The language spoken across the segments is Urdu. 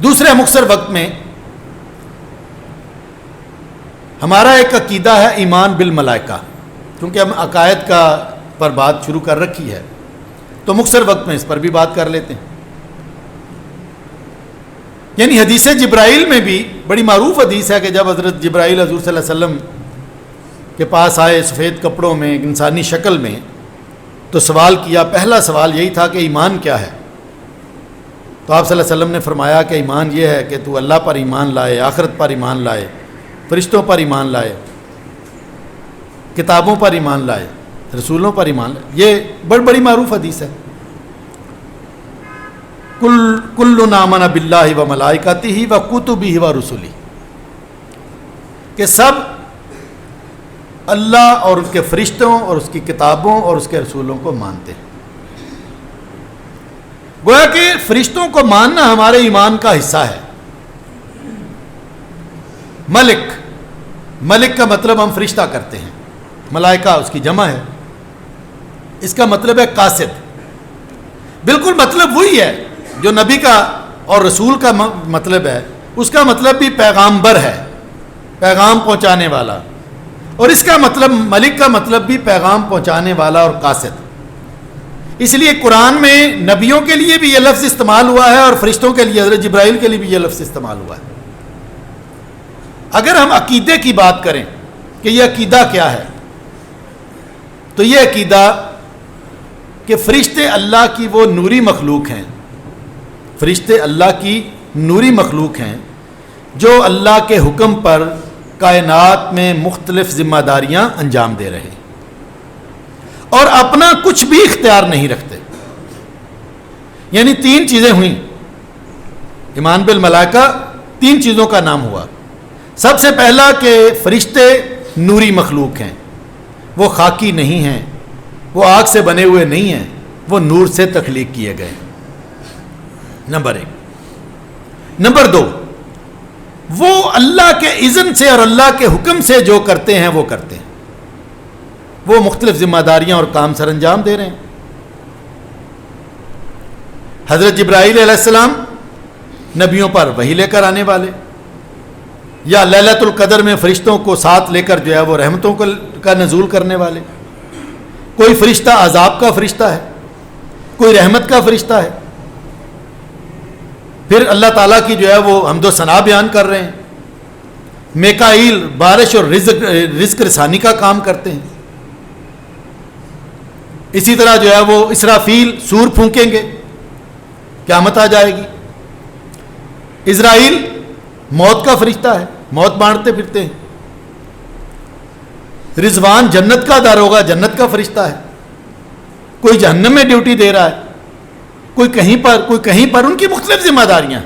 دوسرے مختصر وقت میں ہمارا ایک عقیدہ ہے ایمان بالملائکہ، کیونکہ ہم عقائد کا پر بات شروع کر رکھی ہے تو مختصر وقت میں اس پر بھی بات کر لیتے ہیں۔ یعنی حدیث جبرائیل میں بھی بڑی معروف حدیث ہے کہ جب حضرت جبرائیل حضور صلی اللہ علیہ وسلم کے پاس آئے سفید کپڑوں میں ایک انسانی شکل میں، تو سوال کیا، پہلا سوال یہی تھا کہ ایمان کیا ہے؟ تو آپ صلی اللہ علیہ وسلم نے فرمایا کہ ایمان یہ ہے کہ تو اللہ پر ایمان لائے، آخرت پر ایمان لائے، فرشتوں پر ایمان لائے، کتابوں پر ایمان لائے، رسولوں پر ایمان لائے۔ یہ بڑی معروف حدیث ہے۔ کلنا آمن باللہ و ملائکتہ و کتبہ و رسلہ، کہ سب اللہ اور اس کے فرشتوں اور اس کی کتابوں اور اس کے رسولوں کو مانتے ہیں۔ گویا کہ فرشتوں کو ماننا ہمارے ایمان کا حصہ ہے۔ ملک کا مطلب ہم فرشتہ کرتے ہیں، ملائکہ اس کی جمع ہے، اس کا مطلب ہے قاصد۔ بالکل مطلب وہی ہے جو نبی کا اور رسول کا مطلب ہے، اس کا مطلب بھی پیغامبر ہے، پیغام پہنچانے والا، اور اس کا مطلب ملک کا مطلب بھی پیغام پہنچانے والا اور قاصد۔ اس لیے قرآن میں نبیوں کے لیے بھی یہ لفظ استعمال ہوا ہے اور فرشتوں کے لیے، حضرت جبرائیل کے لیے بھی یہ لفظ استعمال ہوا ہے۔ اگر ہم عقیدے کی بات کریں کہ یہ عقیدہ کیا ہے، تو یہ عقیدہ کہ فرشتے اللہ کی وہ نوری مخلوق ہیں، فرشتے اللہ کی نوری مخلوق ہیں جو اللہ کے حکم پر کائنات میں مختلف ذمہ داریاں انجام دے رہے ہیں اور اپنا کچھ بھی اختیار نہیں رکھتے۔ یعنی تین چیزیں ہوئیں، ایمان بالملائکہ تین چیزوں کا نام ہوا۔ سب سے پہلا کہ فرشتے نوری مخلوق ہیں، وہ خاکی نہیں ہیں، وہ آگ سے بنے ہوئے نہیں ہیں، وہ نور سے تخلیق کیے گئے، نمبر ایک۔ نمبر دو، وہ اللہ کے اذن سے اور اللہ کے حکم سے جو کرتے ہیں وہ کرتے ہیں، وہ مختلف ذمہ داریاں اور کام سر انجام دے رہے ہیں۔ حضرت جبرائیل علیہ السلام نبیوں پر وحی لے کر آنے والے، یا لیلۃ القدر میں فرشتوں کو ساتھ لے کر جو ہے وہ رحمتوں کا نزول کرنے والے۔ کوئی فرشتہ عذاب کا فرشتہ ہے، کوئی رحمت کا فرشتہ ہے، پھر اللہ تعالیٰ کی جو ہے وہ حمد و ثنا بیان کر رہے ہیں۔ میکائیل بارش اور رزق رسانی کا کام کرتے ہیں۔ اسی طرح جو ہے وہ اسرافیل سور پھونکیں گے، قیامت آ جائے گی۔ اسرائیل موت کا فرشتہ ہے، موت بانٹتے پھرتے ہیں۔ رضوان جنت کا داروغہ، جنت کا فرشتہ ہے، کوئی جہنم میں ڈیوٹی دے رہا ہے، کوئی کہیں پر، ان کی مختلف ذمہ داریاں۔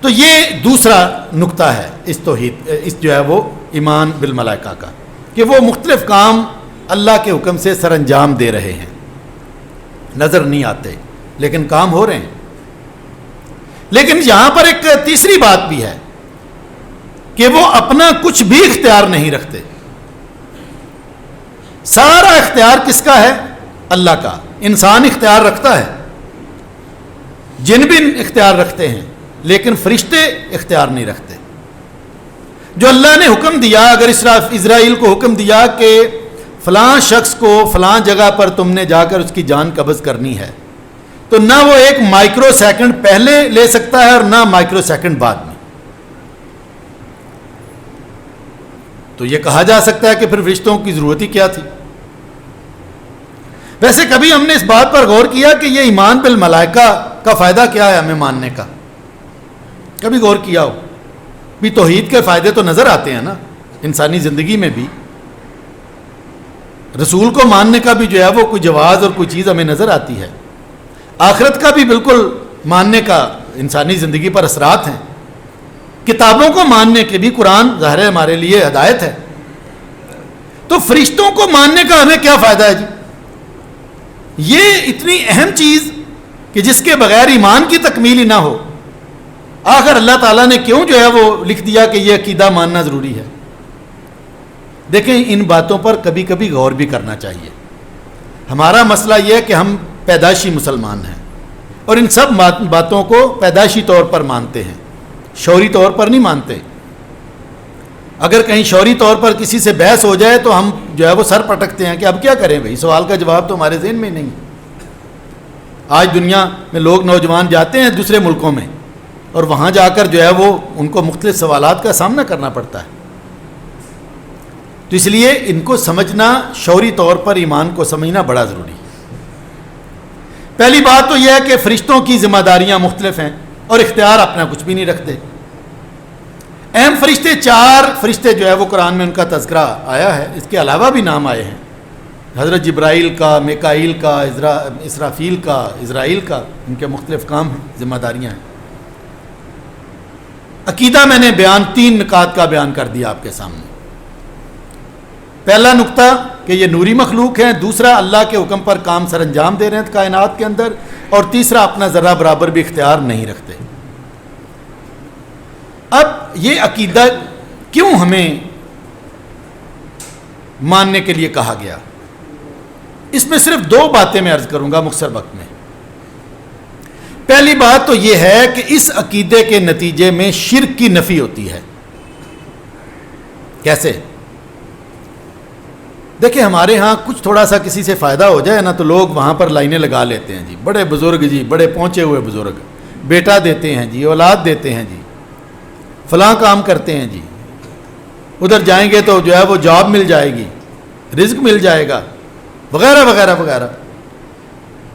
تو یہ دوسرا نقطہ ہے اس توحید، اس جو ہے وہ ایمان بالملائکہ کا، کہ وہ مختلف کام اللہ کے حکم سے سر انجام دے رہے ہیں، نظر نہیں آتے لیکن کام ہو رہے ہیں۔ لیکن یہاں پر ایک تیسری بات بھی ہے کہ وہ اپنا کچھ بھی اختیار نہیں رکھتے۔ سارا اختیار کس کا ہے؟ اللہ کا۔ انسان اختیار رکھتا ہے، جن بھی اختیار رکھتے ہیں، لیکن فرشتے اختیار نہیں رکھتے۔ جو اللہ نے حکم دیا، اگر اسرائیل کو حکم دیا کہ فلاں شخص کو فلاں جگہ پر تم نے جا کر اس کی جان قبض کرنی ہے، تو نہ وہ ایک مائکرو سیکنڈ پہلے لے سکتا ہے اور نہ مائکرو سیکنڈ بعد میں۔ تو یہ کہا جا سکتا ہے کہ پھر فرشتوں کی ضرورت ہی کیا تھی؟ ویسے کبھی ہم نے اس بات پر غور کیا کہ یہ ایمان بالملائکہ کا فائدہ کیا ہے ہمیں ماننے کا؟ کبھی غور کیا ہو؟ بھی توحید کے فائدے تو نظر آتے ہیں نا انسانی زندگی میں بھی، رسول کو ماننے کا بھی جو ہے وہ کوئی جواز اور کوئی چیز ہمیں نظر آتی ہے، آخرت کا بھی بالکل ماننے کا انسانی زندگی پر اثرات ہیں، کتابوں کو ماننے کے بھی قرآن ظاہر ہے ہمارے لیے ہدایت ہے۔ تو فرشتوں کو ماننے کا ہمیں کیا فائدہ ہے جی؟ یہ اتنی اہم چیز کہ جس کے بغیر ایمان کی تکمیل ہی نہ ہو، آخر اللہ تعالیٰ نے کیوں جو ہے وہ لکھ دیا کہ یہ عقیدہ ماننا ضروری ہے؟ دیکھیں ان باتوں پر کبھی کبھی غور بھی کرنا چاہیے. ہمارا مسئلہ یہ ہے کہ ہم پیدائشی مسلمان ہیں اور ان سب باتوں کو پیدائشی طور پر مانتے ہیں, شعوری طور پر نہیں مانتے. اگر کہیں شعوری طور پر کسی سے بحث ہو جائے تو ہم جو ہے وہ سر پٹکتے ہیں کہ اب کیا کریں بھائی, سوال کا جواب تو ہمارے ذہن میں نہیں. آج دنیا میں لوگ نوجوان جاتے ہیں دوسرے ملکوں میں اور وہاں جا کر جو ہے وہ ان کو مختلف سوالات کا سامنا کرنا پڑتا ہے. تو اس لیے ان کو سمجھنا, شعوری طور پر ایمان کو سمجھنا بڑا ضروری ہے. پہلی بات تو یہ ہے کہ فرشتوں کی ذمہ داریاں مختلف ہیں اور اختیار اپنا کچھ بھی نہیں رکھتے. اہم فرشتے 4 فرشتے جو ہے وہ قرآن میں ان کا تذکرہ آیا ہے, اس کے علاوہ بھی نام آئے ہیں. حضرت جبرائیل کا, میکائیل کا, اسرافیل کا, اسرائیل کا, ان کے مختلف کام ہیں, ذمہ داریاں ہیں. عقیدہ میں نے 3 نکات کا بیان کر دیا آپ کے سامنے. پہلا نقطہ کہ یہ نوری مخلوق ہیں, دوسرا اللہ کے حکم پر کام سر انجام دے رہے ہیں کائنات کے اندر, اور تیسرا اپنا ذرہ برابر بھی اختیار نہیں رکھتے. اب یہ عقیدہ کیوں ہمیں ماننے کے لیے کہا گیا, اس میں صرف 2 باتیں میں عرض کروں گا مختصر وقت میں. پہلی بات تو یہ ہے کہ اس عقیدے کے نتیجے میں شرک کی نفی ہوتی ہے. کیسے؟ دیکھیں ہمارے ہاں کچھ تھوڑا سا کسی سے فائدہ ہو جائے نا تو لوگ وہاں پر لائنیں لگا لیتے ہیں جی, بڑے بزرگ جی, بڑے پہنچے ہوئے بزرگ, بیٹا دیتے ہیں جی, اولاد دیتے ہیں جی, فلاں کام کرتے ہیں جی, ادھر جائیں گے تو جو ہے وہ جاب مل جائے گی, رزق مل جائے گا, وغیرہ وغیرہ وغیرہ.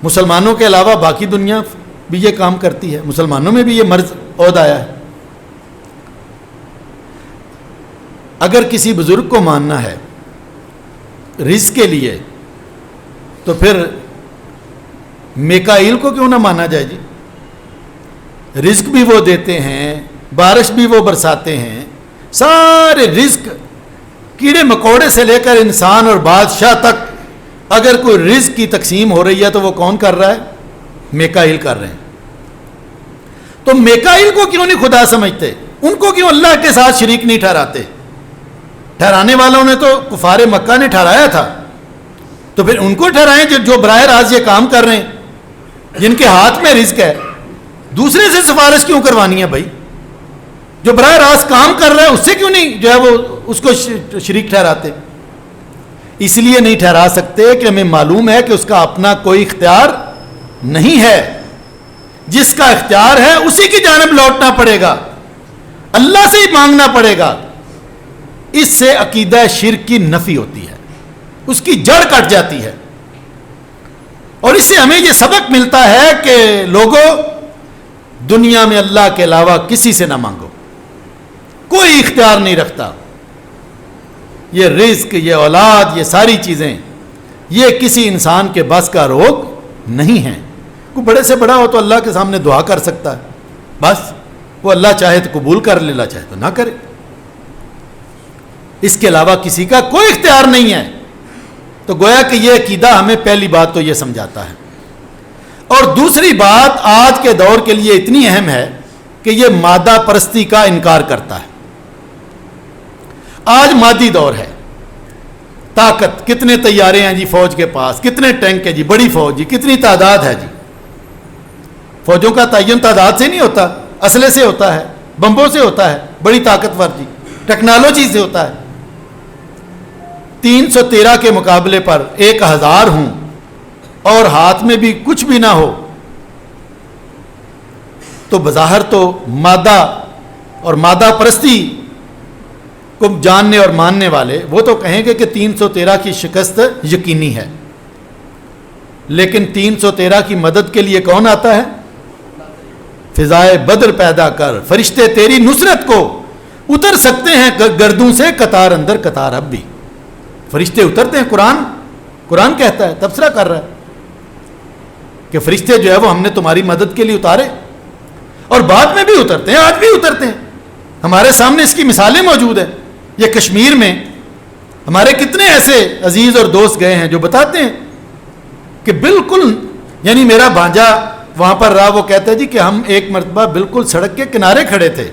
مسلمانوں کے علاوہ باقی دنیا بھی یہ کام کرتی ہے, مسلمانوں میں بھی یہ مرض عود آیا ہے. اگر کسی بزرگ کو ماننا ہے رزق کے لیے تو پھر میکائیل کو کیوں نہ مانا جائے جی؟ رزق بھی وہ دیتے ہیں, بارش بھی وہ برساتے ہیں, سارے رزق کیڑے مکوڑے سے لے کر انسان اور بادشاہ تک اگر کوئی رزق کی تقسیم ہو رہی ہے تو وہ کون کر رہا ہے؟ میکائیل کر رہے ہیں. تو میکائیل کو کیوں نہیں خدا سمجھتے, ان کو کیوں اللہ کے ساتھ شریک نہیں ٹھہراتے؟ ٹھہرانے والوں نے تو کفار مکہ نے ٹھہرایا تھا, تو پھر ان کو ٹھہرائیں جو براہ راست یہ کام کر رہے ہیں, جن کے ہاتھ میں رزق ہے. دوسرے سے سفارش کیوں کروانی ہے بھائی؟ جو براہ راست کام کر رہا ہے اس سے کیوں نہیں جو ہے وہ اس کو شریک ٹھہراتے؟ اس لیے نہیں ٹھہرا سکتے کہ ہمیں معلوم ہے کہ اس کا اپنا کوئی اختیار نہیں ہے. جس کا اختیار ہے اسی کی جانب لوٹنا پڑے گا, اللہ سے ہی مانگنا پڑے گا. اس سے عقیدہ شرک کی نفی ہوتی ہے, اس کی جڑ کٹ جاتی ہے. اور اس سے ہمیں یہ سبق ملتا ہے کہ لوگوں, دنیا میں اللہ کے علاوہ کسی سے نہ مانگو, کوئی اختیار نہیں رکھتا. یہ رزق, یہ اولاد, یہ ساری چیزیں یہ کسی انسان کے بس کا روگ نہیں ہے. کوئی بڑے سے بڑا ہو تو اللہ کے سامنے دعا کر سکتا ہے, بس وہ اللہ چاہے تو قبول کر لے, اللہ چاہے تو نہ کرے. اس کے علاوہ کسی کا کوئی اختیار نہیں ہے. تو گویا کہ یہ عقیدہ ہمیں پہلی بات تو یہ سمجھاتا ہے. اور دوسری بات آج کے دور کے لیے اتنی اہم ہے کہ یہ مادہ پرستی کا انکار کرتا ہے. آج مادی دور ہے, طاقت, کتنے طیارے ہیں جی فوج کے پاس, کتنے ٹینک ہے جی, بڑی فوج جی, کتنی تعداد ہے جی. فوجوں کا تعین تعداد سے نہیں ہوتا, اسلحے سے ہوتا ہے, بمبوں سے ہوتا ہے, بڑی طاقتور جی ٹیکنالوجی سے ہوتا ہے. 313 کے مقابلے پر 1000 ہوں اور ہاتھ میں بھی کچھ بھی نہ ہو تو بظاہر تو مادہ اور مادہ پرستی کو جاننے اور ماننے والے وہ تو کہیں گے کہ 313 کی شکست یقینی ہے. لیکن 313 کی مدد کے لیے کون آتا ہے؟ فضائے بدر پیدا کر, فرشتے تیری نصرت کو اتر سکتے ہیں گردوں سے قطار اندر قطار. اب بھی فرشتے اترتے ہیں. قرآن کہتا ہے, تبصرہ کر رہا ہے کہ فرشتے جو ہے وہ ہم نے تمہاری مدد کے لیے اتارے, اور بعد میں بھی اترتے ہیں, آج بھی اترتے ہیں. ہمارے سامنے اس کی مثالیں موجود ہیں. یہ کشمیر میں ہمارے کتنے ایسے عزیز اور دوست گئے ہیں جو بتاتے ہیں کہ بالکل, یعنی میرا بھانجا وہاں پر رہا, وہ کہتا ہے جی کہ ہم ایک مرتبہ بالکل سڑک کے کنارے کھڑے تھے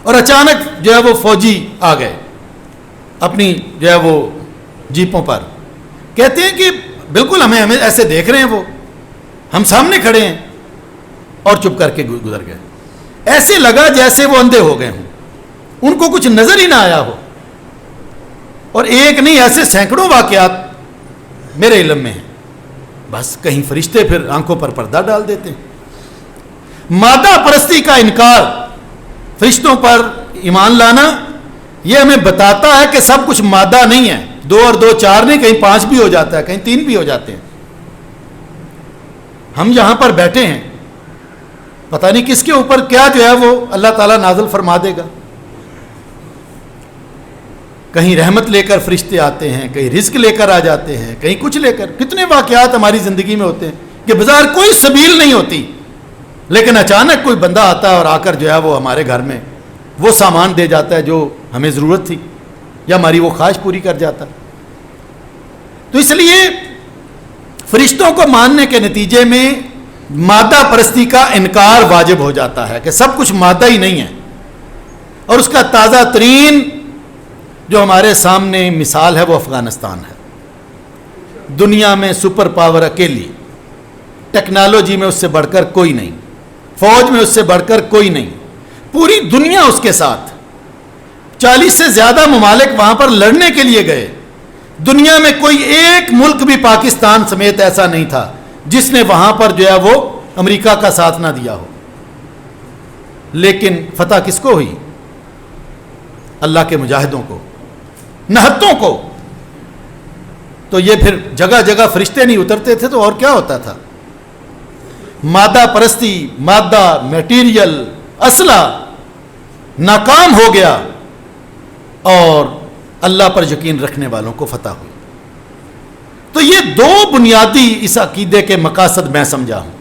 اور اچانک جو ہے وہ فوجی آ گئے. اپنی جو ہے وہ جیپوں پر، کہتے ہیں کہ بالکل ہمیں ایسے دیکھ رہے ہیں، وہ ہم سامنے کھڑے ہیں، اور چپ کر کے گزر گئے. ایسے لگا جیسے وہ اندھے ہو گئے ہوں، ان کو کچھ نظر ہی نہ آیا ہو. اور ایک نہیں، ایسے سینکڑوں واقعات میرے علم میں ہیں. بس کہیں فرشتے پھر آنکھوں پر پردہ ڈال دیتے ہیں. مادہ پرستی کا انکار، فرشتوں پر ایمان لانا، یہ ہمیں بتاتا ہے کہ سب کچھ مادہ نہیں ہے. 2 اور 2 4 نہیں، کہیں 5 بھی ہو جاتا ہے، کہیں 3 بھی ہو جاتے ہیں. ہم یہاں پر بیٹھے ہیں، پتہ نہیں کس کے اوپر کیا جو ہے وہ اللہ تعالیٰ نازل فرما دے گا. کہیں رحمت لے کر فرشتے آتے ہیں، کہیں رزق لے کر آ جاتے ہیں، کہیں کچھ لے کر. کتنے واقعات ہماری زندگی میں ہوتے ہیں کہ بظاہر کوئی سبیل نہیں ہوتی، لیکن اچانک کوئی بندہ آتا ہے اور آ کر جو ہے وہ ہمارے گھر میں وہ سامان دے جاتا ہے جو ہمیں ضرورت تھی، یا ہماری وہ خواہش پوری کر جاتا. تو اس لیے فرشتوں کو ماننے کے نتیجے میں مادہ پرستی کا انکار واجب ہو جاتا ہے کہ سب کچھ مادہ ہی نہیں ہے. اور اس کا تازہ ترین جو ہمارے سامنے مثال ہے وہ افغانستان ہے. دنیا میں سپر پاور اکیلی، ٹیکنالوجی میں اس سے بڑھ کر کوئی نہیں، فوج میں اس سے بڑھ کر کوئی نہیں، پوری دنیا اس کے ساتھ. 40 سے زیادہ ممالک وہاں پر لڑنے کے لیے گئے. دنیا میں کوئی ایک ملک بھی پاکستان سمیت ایسا نہیں تھا جس نے وہاں پر جو ہے وہ امریکہ کا ساتھ نہ دیا ہو. لیکن فتح کس کو ہوئی؟ اللہ کے مجاہدوں کو، نہتوں کو. تو یہ پھر جگہ جگہ فرشتے نہیں اترتے تھے تو اور کیا ہوتا تھا؟ مادہ پرستی، مادہ، میٹیریل، اسلحہ ناکام ہو گیا اور اللہ پر یقین رکھنے والوں کو فتح ہوئی. تو یہ 2 بنیادی اس عقیدے کے مقاصد میں سمجھا ہوں.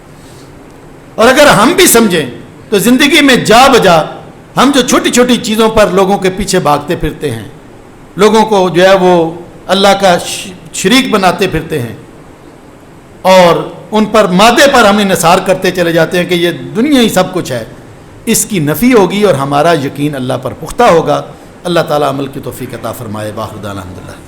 اور اگر ہم بھی سمجھیں تو زندگی میں جا بجا ہم جو چھوٹی چھوٹی چیزوں پر لوگوں کے پیچھے بھاگتے پھرتے ہیں، لوگوں کو جو ہے وہ اللہ کا شریک بناتے پھرتے ہیں، اور ان پر مادے پر ہم انحصار کرتے چلے جاتے ہیں کہ یہ دنیا ہی سب کچھ ہے، اس کی نفی ہوگی اور ہمارا یقین اللہ پر پختہ ہوگا. اللہ تعالیٰ عمل کی توفیق عطا فرمائے. باخر دعوانا الحمدللہ.